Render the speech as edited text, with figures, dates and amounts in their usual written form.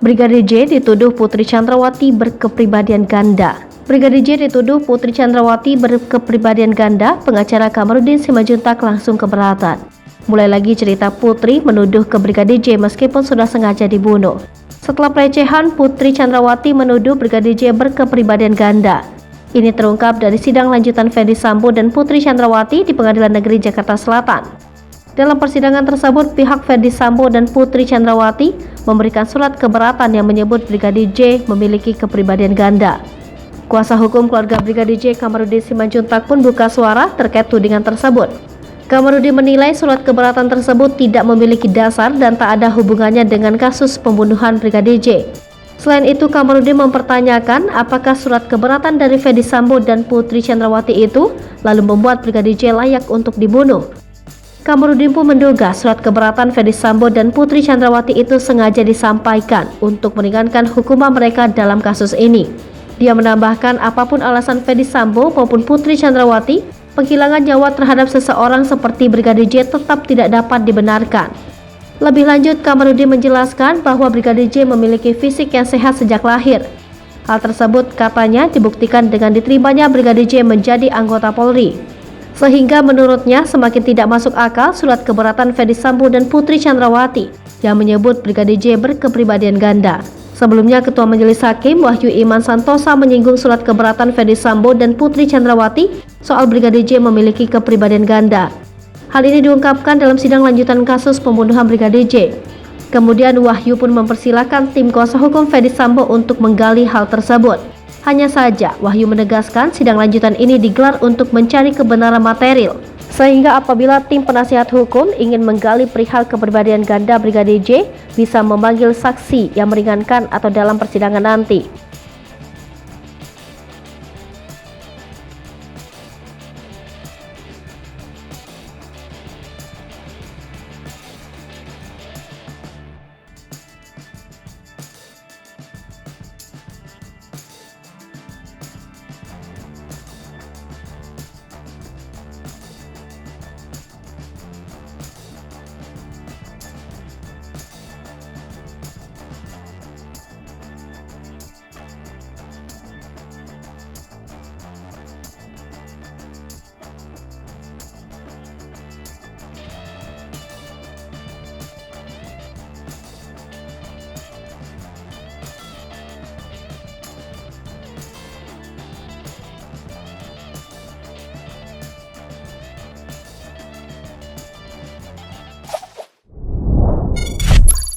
Brigadir J dituduh Putri Chandrawati berkepribadian ganda. Brigadir J dituduh Putri Chandrawati berkepribadian ganda, pengacara Kamarudin Simanjuntak langsung keberatan. Mulai lagi cerita Putri menuduh ke Brigadir J meskipun sudah sengaja dibunuh. Setelah pelecehan, Putri Chandrawati menuduh Brigadir J berkepribadian ganda. Ini terungkap dari sidang lanjutan Ferdy Sambo dan Putri Chandrawati di Pengadilan Negeri Jakarta Selatan. Dalam persidangan tersebut, pihak Ferdy Sambo dan Putri Chandrawati memberikan surat keberatan yang menyebut Brigadir J memiliki kepribadian ganda. Kuasa hukum keluarga Brigadir J, Kamarudin Simanjuntak pun buka suara terkait tudingan tersebut. Kamarudin menilai surat keberatan tersebut tidak memiliki dasar dan tak ada hubungannya dengan kasus pembunuhan Brigadir J. Selain itu, Kamarudin mempertanyakan apakah surat keberatan dari Ferdy Sambo dan Putri Chandrawati itu lalu membuat Brigadir J layak untuk dibunuh. Kamarudin pun menduga surat keberatan Ferdy Sambo dan Putri Chandrawati itu sengaja disampaikan untuk meringankan hukuman mereka dalam kasus ini. Dia menambahkan apapun alasan Ferdy Sambo maupun Putri Chandrawati, penghilangan nyawa terhadap seseorang seperti Brigadir J tetap tidak dapat dibenarkan. Lebih lanjut, Kamarudin menjelaskan bahwa Brigadir J memiliki fisik yang sehat sejak lahir. Hal tersebut katanya dibuktikan dengan diterimanya Brigadir J menjadi anggota Polri. Sehingga menurutnya semakin tidak masuk akal surat keberatan Ferdy Sambo dan Putri Chandrawati yang menyebut Brigadir J berkepribadian ganda. Sebelumnya, Ketua Majelis Hakim Wahyu Iman Santosa menyinggung surat keberatan Ferdy Sambo dan Putri Chandrawati soal Brigadir J memiliki kepribadian ganda. Hal ini diungkapkan dalam sidang lanjutan kasus pembunuhan Brigadir J. Kemudian Wahyu pun mempersilahkan tim kuasa hukum Ferdy Sambo untuk menggali hal tersebut. Hanya saja, Wahyu menegaskan sidang lanjutan ini digelar untuk mencari kebenaran material. Sehingga apabila tim penasihat hukum ingin menggali perihal kepribadian ganda Brigadir J, bisa memanggil saksi yang meringankan atau dalam persidangan nanti.